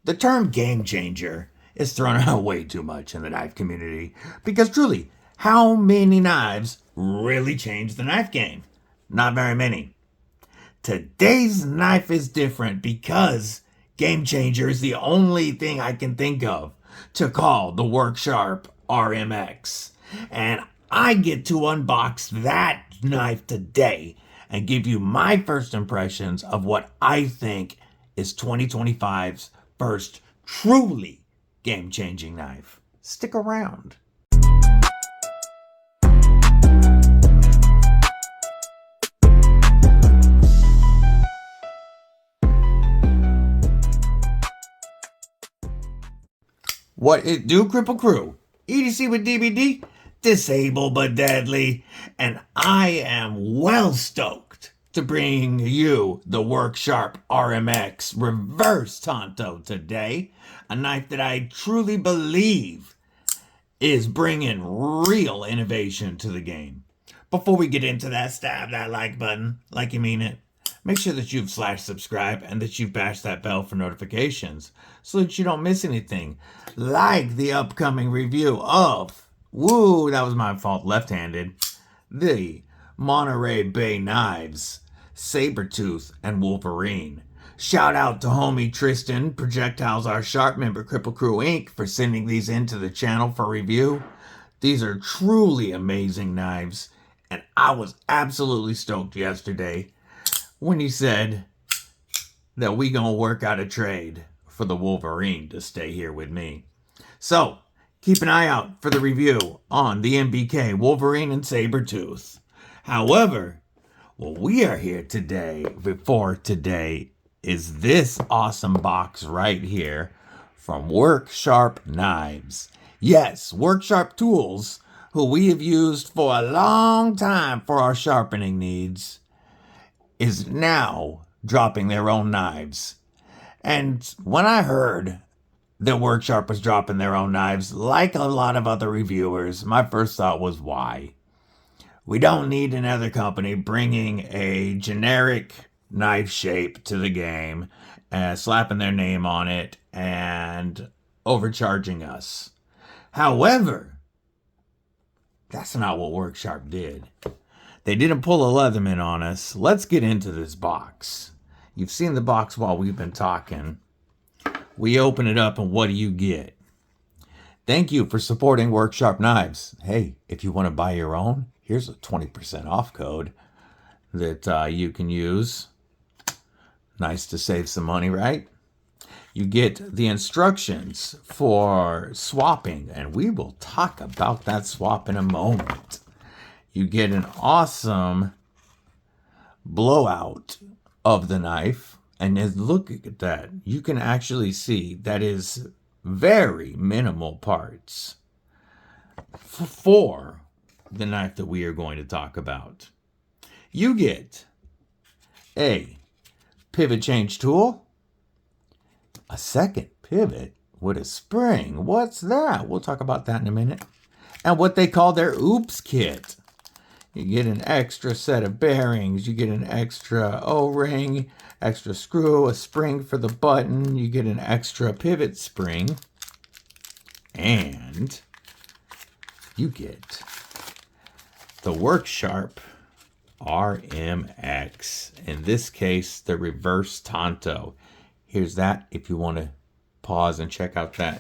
The term game changer is thrown out way too much in the knife community because truly, how many knives really changed the knife game? Not very many. Today's knife is different because game changer is the only thing I can think of to call the WorkSharp RMX. And I get to unbox that knife today and give you my first impressions of what I think is 2025's first truly game-changing knife. Stick around. What it do, Cripple Crew? EDC with DBD, disable but deadly, and I am well stoked to bring you the WorkSharp RMX Reverse Tonto today, a knife that I truly believe is bringing real innovation to the game. Before we get into that, stab that like button like you mean it. Make sure that you've /subscribe and that you've bashed that bell for notifications so that you don't miss anything. Like the upcoming review of, that was my fault, left-handed, the Monterey Bay Knives, Sabertooth, and Wolverine. Shout out to homie Tristan, Projectiles Are Sharp member Cripple Crew Inc. for sending these into the channel for review. These are truly amazing knives, and I was absolutely stoked yesterday when he said that we gonna work out a trade for the Wolverine to stay here with me. So, keep an eye out for the review on the MBK, Wolverine, and Sabertooth. However, what we are here today is this awesome box right here from WorkSharp Knives. Yes, WorkSharp Tools, who we have used for a long time for our sharpening needs, is now dropping their own knives. And when I heard that WorkSharp was dropping their own knives, like a lot of other reviewers, my first thought was why? We don't need another company bringing a generic knife shape to the game, slapping their name on it, and overcharging us. However, that's not what WorkSharp did. They didn't pull a Leatherman on us. Let's get into this box. You've seen the box while we've been talking. We open it up and what do you get? Thank you for supporting WorkSharp Knives. Hey, if you want to buy your own, here's a 20% off code that you can use. Nice to save some money, right? You get the instructions for swapping, and we will talk about that swap in a moment. You get an awesome blowout of the knife, and look at that. You can actually see that is very minimal parts for the knife that we are going to talk about. You get a pivot change tool, a second pivot with a spring. What's that? We'll talk about that in a minute. And what they call their oops kit. You get an extra set of bearings, you get an extra O-ring, extra screw, a spring for the button, you get an extra pivot spring, and you get the WorkSharp RMX, in this case, the Reverse Tonto. Here's that if you want to pause and check out that.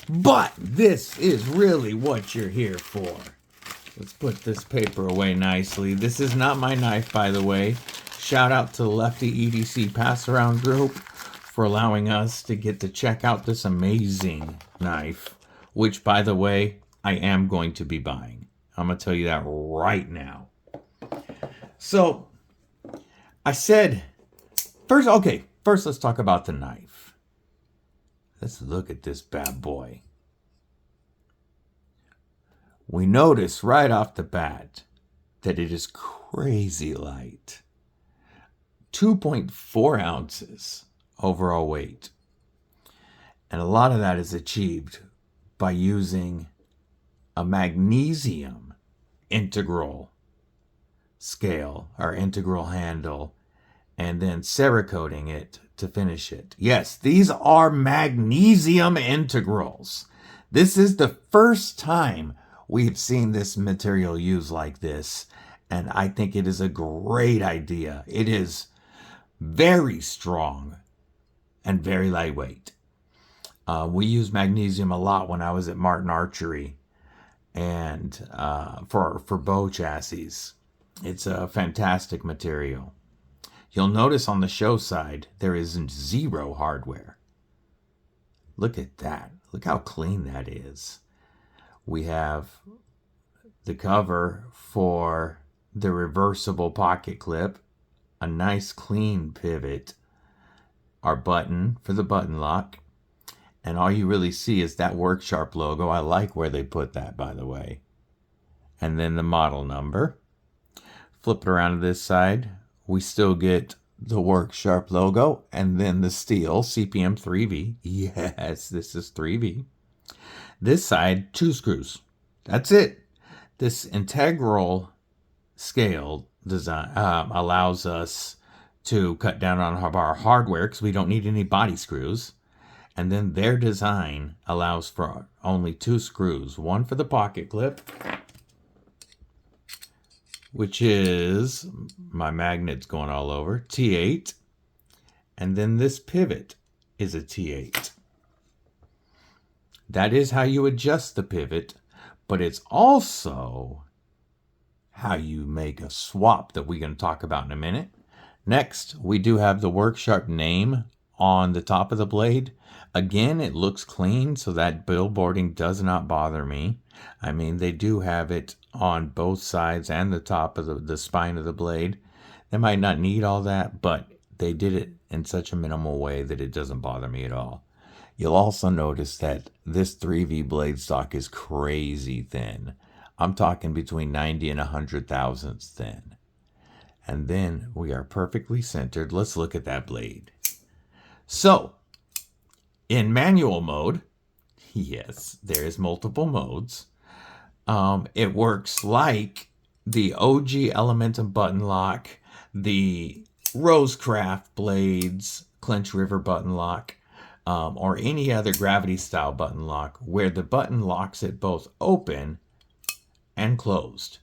But this is really what you're here for. Let's put this paper away nicely. This is not my knife, by the way. Shout out to the Lefty EDC Pass Around group for allowing us to get to check out this amazing knife, which, by the way, I am going to be buying. I'm going to tell you that right now. So, I said, first let's talk about the knife. Let's look at this bad boy. We notice right off the bat that it is crazy light. 2.4 ounces overall weight. And a lot of that is achieved by using a magnesium integral scale or integral handle and then cerakoting it to finish it. Yes, these are magnesium integrals. This is the first time we've seen this material used like this, and I think it is a great idea. It is very strong and very lightweight. We use magnesium a lot when I was at Martin Archery, and for bow chassis. It's a fantastic material. You'll notice on the show side, there is zero hardware. Look at that. Look how clean that is. We have the cover for the reversible pocket clip, a nice clean pivot, our button for the button lock, and all you really see is that WorkSharp logo. I like where they put that, by the way. And then the model number. Flip it around to this side. We still get the WorkSharp logo and then the steel CPM 3V. Yes, this is 3V. This side, 2 screws. That's it. This integral scale design allows us to cut down on our hardware because we don't need any body screws. And then their design allows for only 2 screws. One for the pocket clip, which is, my magnet's going all over, T8. And then this pivot is a T8. That is how you adjust the pivot, but it's also how you make a swap that we're going to talk about in a minute. Next, we do have the WorkSharp name on the top of the blade. Again, it looks clean, so that billboarding does not bother me. I mean, they do have it on both sides and the top of the spine of the blade. They might not need all that, but they did it in such a minimal way that it doesn't bother me at all. You'll also notice that this 3V blade stock is crazy thin. I'm talking between 90 and 100 thousandths thin. And then we are perfectly centered. Let's look at that blade. So, in manual mode, yes, there is multiple modes. It works like the OG Elementum button lock, the Rosecraft blades, Clinch River button lock, or any other gravity style button lock where the button locks it both open and closed.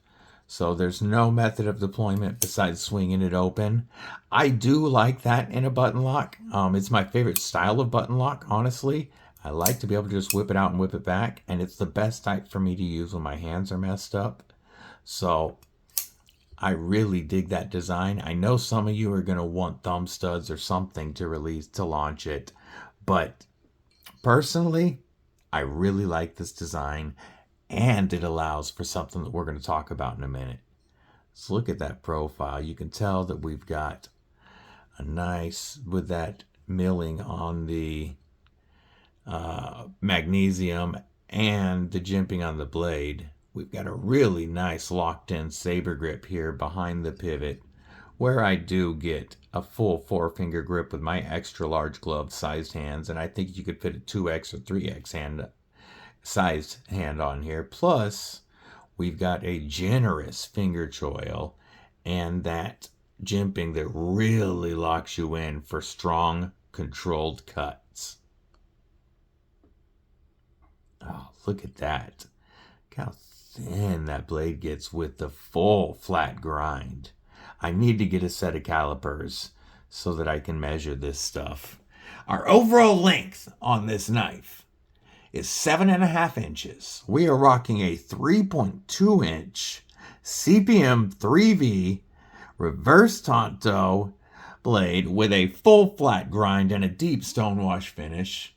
So there's no method of deployment besides swinging it open. I do like that in a button lock. It's my favorite style of button lock, honestly. I like to be able to just whip it out and whip it back, and it's the best type for me to use when my hands are messed up. So I really dig that design. I know some of you are going to want thumb studs or something to launch it, but personally, I really like this design, and it allows for something that we're going to talk about in a minute. So look at that profile. You can tell that we've got a nice, with that milling on the magnesium and the jimping on the blade, we've got a really nice locked in saber grip here behind the pivot, where I do get a full 4-finger grip with my extra large glove sized hands, and I think you could fit a 2X or 3X sized hand on here. Plus, we've got a generous finger choil and that jimping that really locks you in for strong, controlled cuts. Oh, look at that. Look how thin that blade gets with the full flat grind. I need to get a set of calipers so that I can measure this stuff. Our overall length on this knife is 7.5 inches. We are rocking a 3.2 inch CPM 3V reverse Tonto blade with a full flat grind and a deep stonewash finish.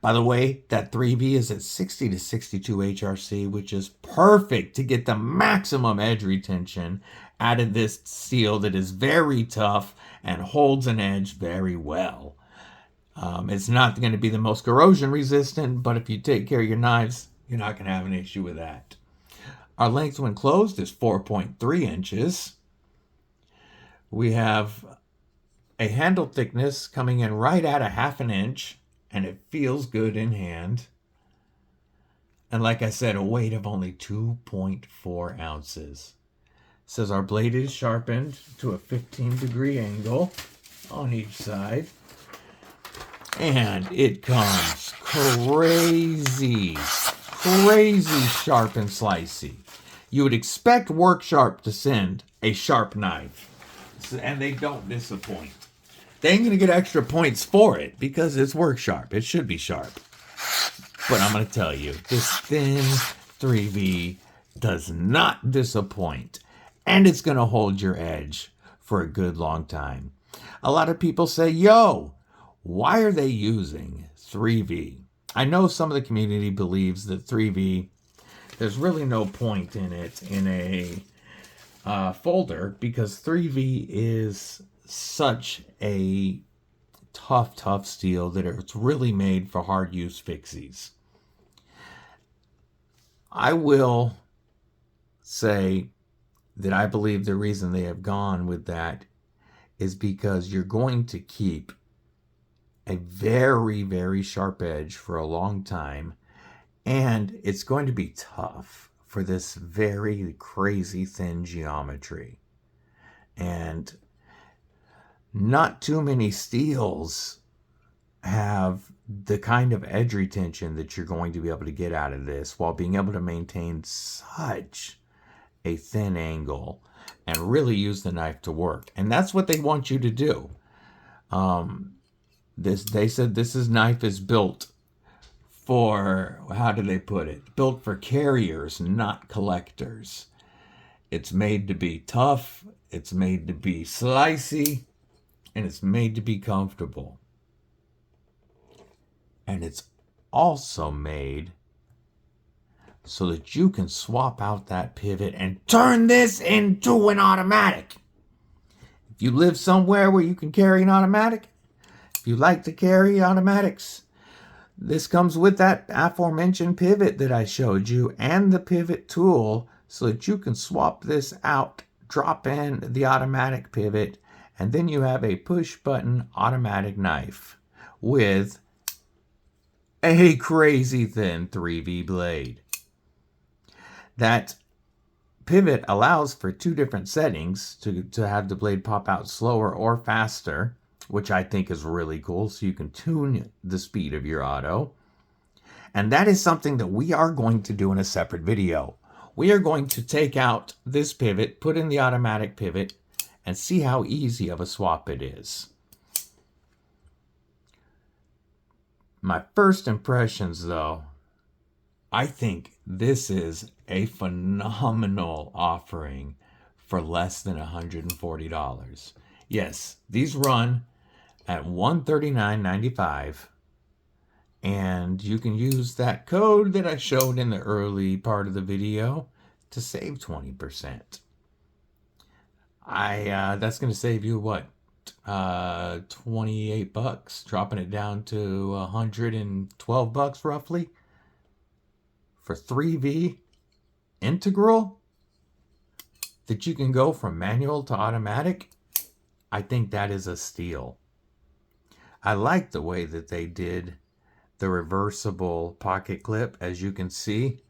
By the way, that 3V is at 60 to 62 HRC, which is perfect to get the maximum edge retention out of this steel that is very tough and holds an edge very well. It's not going to be the most corrosion resistant, but if you take care of your knives, you're not going to have an issue with that. Our length when closed is 4.3 inches. We have a handle thickness coming in right at 1/2 inch, and it feels good in hand. And like I said, a weight of only 2.4 ounces. It says our blade is sharpened to a 15-degree angle on each side. And it comes crazy sharp and slicey. You would expect WorkSharp to send a sharp knife, and they don't disappoint. They ain't gonna get extra points for it because it's WorkSharp. It should be sharp. But I'm gonna tell you, this thin 3V does not disappoint, and it's gonna hold your edge for a good long time. A lot of people say, yo, why are they using 3V? I know some of the community believes that 3V, there's really no point in it in a folder because 3V is such a tough steel that it's really made for hard use fixies. I will say that I believe the reason they have gone with that is because you're going to keep a very sharp edge for a long time, and it's going to be tough for this very crazy thin geometry. And not too many steels have the kind of edge retention that you're going to be able to get out of this while being able to maintain such a thin angle and really use the knife to work. And that's what they want you to do. They said this knife is built for, how do they put it? Built for carriers, not collectors. It's made to be tough, it's made to be slicey, and it's made to be comfortable. And it's also made so that you can swap out that pivot and turn this into an automatic. If you live somewhere where you can carry an automatic, if you like to carry automatics, this comes with that aforementioned pivot that I showed you and the pivot tool so that you can swap this out, drop in the automatic pivot, and then you have a push button automatic knife with a crazy thin 3V blade. That pivot allows for two different settings to have the blade pop out slower or faster, which I think is really cool, so you can tune the speed of your auto. And that is something that we are going to do in a separate video. We are going to take out this pivot, put in the automatic pivot, and see how easy of a swap it is. My first impressions, though, I think this is a phenomenal offering for less than $140. Yes, these run at $139.95, and you can use that code that I showed in the early part of the video to save 20%. That's going to save you what? 28 bucks, dropping it down to 112 bucks roughly for 3V integral that you can go from manual to automatic. I think that is a steal. I like the way that they did the reversible pocket clip. As you can see,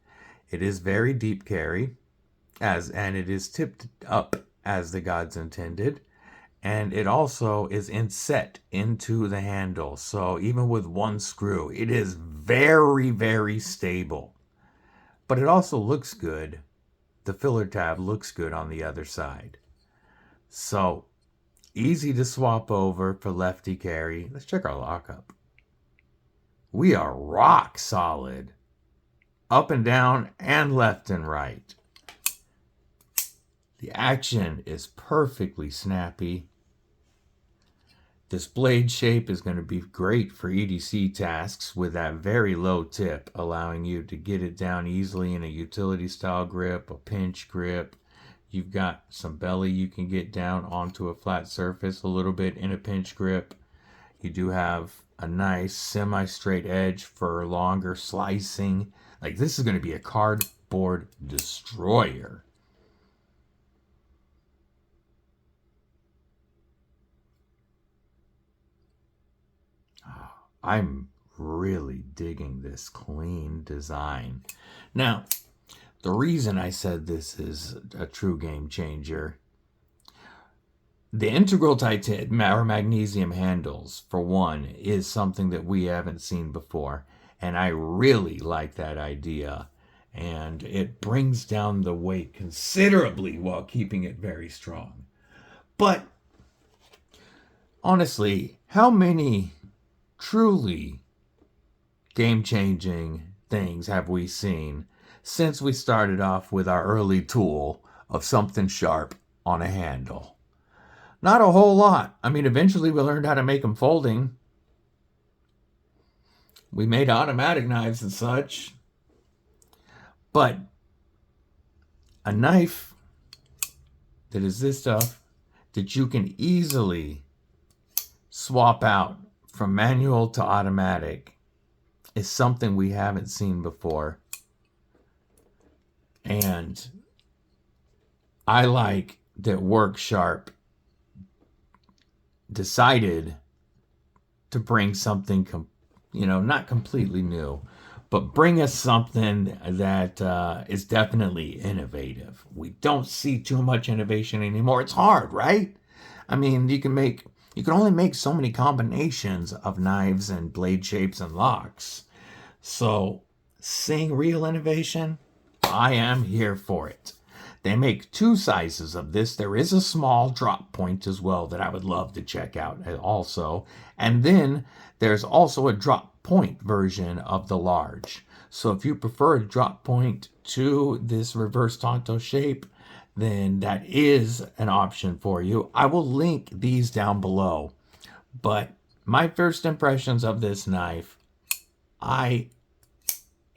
it is very deep carry, and it is tipped up as the gods intended. And it also is inset into the handle. So even with one screw, it is very stable. But it also looks good. The filler tab looks good on the other side. So easy to swap over for lefty carry. Let's check our lockup. We are rock solid. Up and down and left and right. The action is perfectly snappy. This blade shape is going to be great for EDC tasks with that very low tip, allowing you to get it down easily in a utility style grip, a pinch grip. You've got some belly you can get down onto a flat surface a little bit in a pinch grip. You do have a nice semi-straight edge for longer slicing. Like, this is going to be a cardboard destroyer. I'm really digging this clean design. Now, the reason I said this is a true game changer, The integral titanium or magnesium handles, for one, is something that we haven't seen before. And I really like that idea. And it brings down the weight considerably while keeping it very strong. But honestly, how many truly game-changing things have we seen since we started off with our early tool of something sharp on a handle? Not a whole lot. I mean, eventually we learned how to make them folding. We made automatic knives and such. But a knife that is this tough, that you can easily swap out from manual to automatic, is something we haven't seen before. And I like that WorkSharp decided to bring something, not completely new, but bring us something that is definitely innovative. We don't see too much innovation anymore. It's hard, right? I mean, you can only make so many combinations of knives and blade shapes and locks. So, seeing real innovation, I am here for it. They make 2 sizes of this. There is a small drop point as well that I would love to check out also. And then there's also a drop point version of the large. So if you prefer a drop point to this reverse Tonto shape, then that is an option for you. I will link these down below. But my first impressions of this knife, I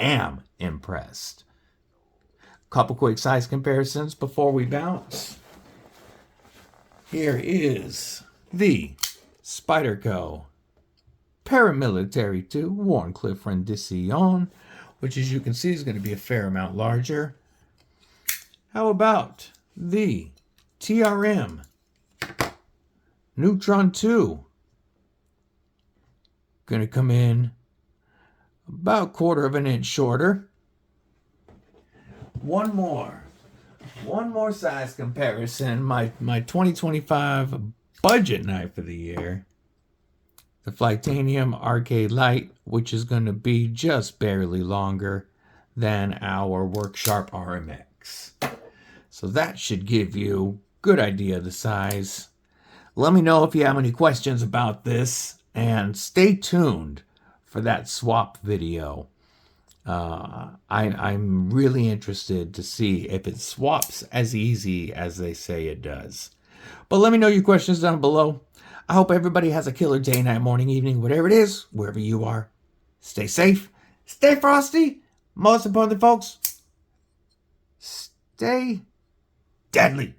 am impressed. Couple quick size comparisons before we bounce. Here is the Spyderco Paramilitary 2 Wharncliffe Rendition, which as you can see is going to be a fair amount larger. How about the TRM Neutron 2? Going to come in about 1/4 of an inch shorter. One more size comparison. My 2025 budget knife of the year, the Flightanium Arcade Light, which is going to be just barely longer than our WorkSharp RMX. So that should give you a good idea of the size. Let me know if you have any questions about this, and stay tuned for that swap video. I'm really interested to see if it swaps as easy as they say it does. But let me know your questions down below. I hope everybody has a killer day, night, morning, evening, whatever it is, wherever you are. Stay safe, stay frosty. Most importantly, folks, stay deadly.